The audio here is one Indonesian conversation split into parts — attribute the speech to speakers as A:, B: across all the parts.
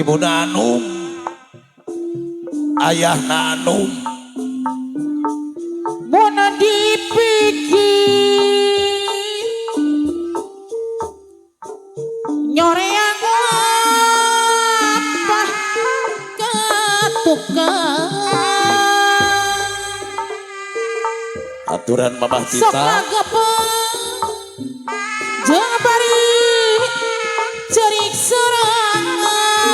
A: ibu Nanum ayah Nanum
B: Mona dipikir nyoreang apa ketukan
A: aturan mamah
B: sok
A: kita
B: ngagepeng jeung bari cerik sorangan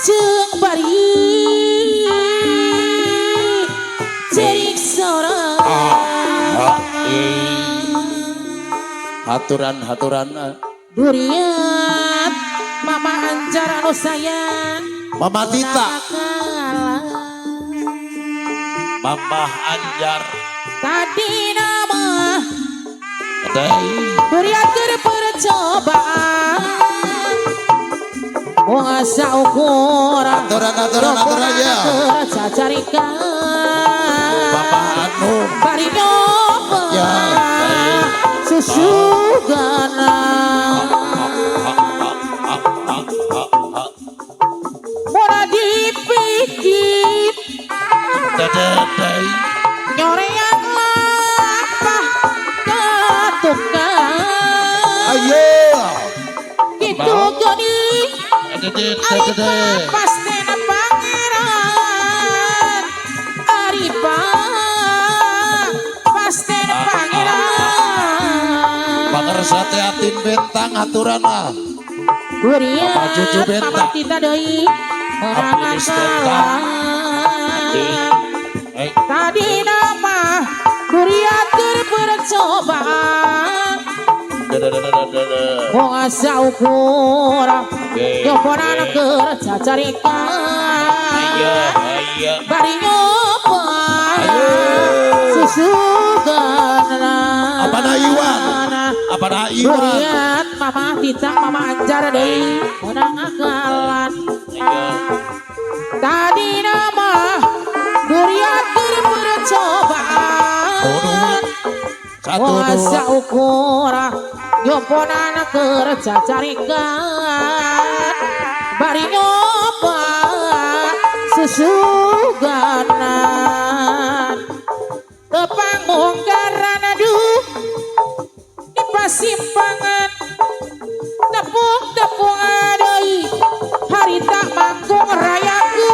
B: jeung bari cerik sorangan
A: haturan
B: durian mama anjar anu sayang
A: Mama Tita
B: kalah
A: Mamah Anjar
B: tadi nama
A: Teh
B: durian percobaan asa ukur
A: aturan ya
B: cacarikan
A: Bapak Anu
B: bari nyoba
A: ya
B: susugana mora dipikir
A: Dedeh
B: nyoreang apa ketukan
A: ayo
B: gitu gini
A: Dedeh
B: pasti pangeran Aripa pasti pangeran
A: Bakar sate atin bentang aturan lah
B: durian
A: Mama Cucu bentang.
B: mama kita deui orang
A: Apulis bentang.
B: akalan tadi nama durian percobaan mau asa ukur nyobonan keur cacarikan bari nyoba susugana
A: apa na Iwan
B: durian mama kita mama anjar deui menang akalan tadi nama durian percobaan
A: satu
B: kuasa
A: dua
B: ukur nyobonan keur cacarikan bari nyoba susuganan tepangonggaran aduh di pasimpangan tepung adai harita mangkung rayaku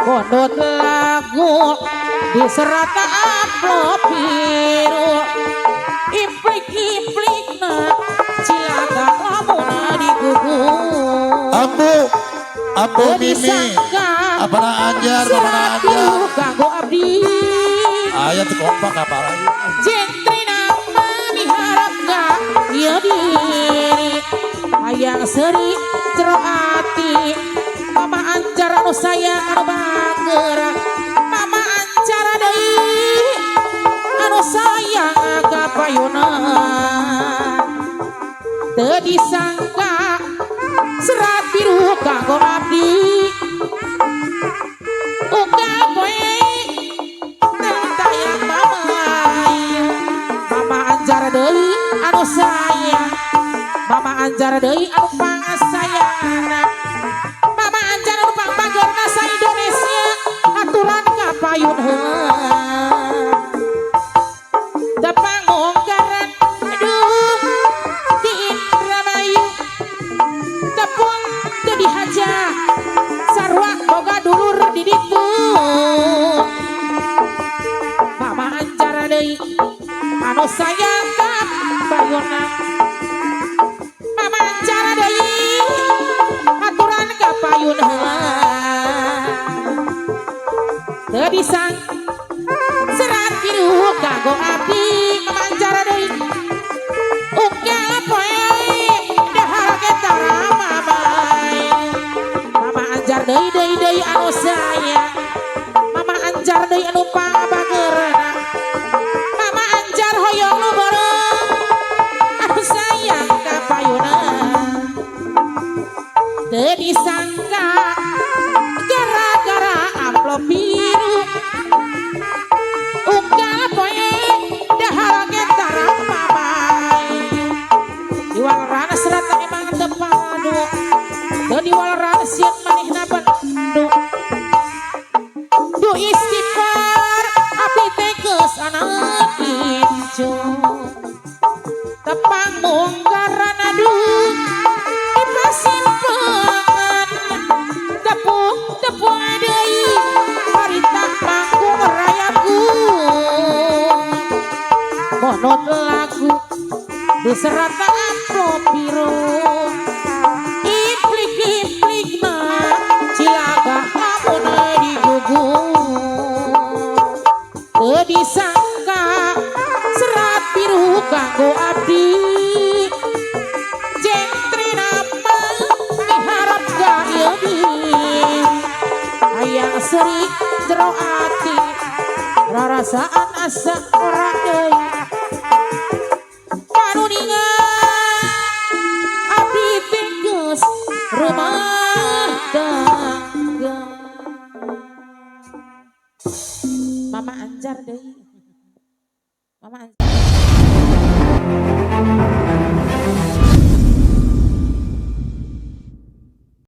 B: kondot lagu di serata amplop biru implik-implikna cilaka lamuna digugur
A: Ambu Mimi apa na Anjar
B: kanggo abdi
A: ayat kompak apa lagi
B: jentri nama miharap gak ya diri hayang seri jero ati mama anjar anu sayang anu bager mama anjar deui anu sayang kapayunan teu disangka serat biru kanggo abdi uga poe tayang mama anjar deui anu sayang mama anjar deui anu pangasayangna mama anjar anu pangpagerna sa Indonesia aturan kapayunan tepangonggaran aduh di Indramayu tepung teu dihaja sarua boga dulur di ditu mama anjar deui anu sayang kapayunan mama anjar deui aturan kapayunan teu disang serat biru kanggo abdi mama anjar deui unggal poe dahar getara mama anjar deui anu sayang mama anjar deui anu pangabageurna mama anjar hoyong nu bareng anu sayang kapayunan teu disangka gara-gara amplop biru unggal poe dahar getara mama diwal serat tangan biru implik na cilaga lamun digugur teu disangka serat biru kanggo abdi jentri nama miharap gaya hayang seri jero ati rarasaan asa ora deui panuningan abdi tinggus rumah tangga Mama Anjar deui Mama Anjar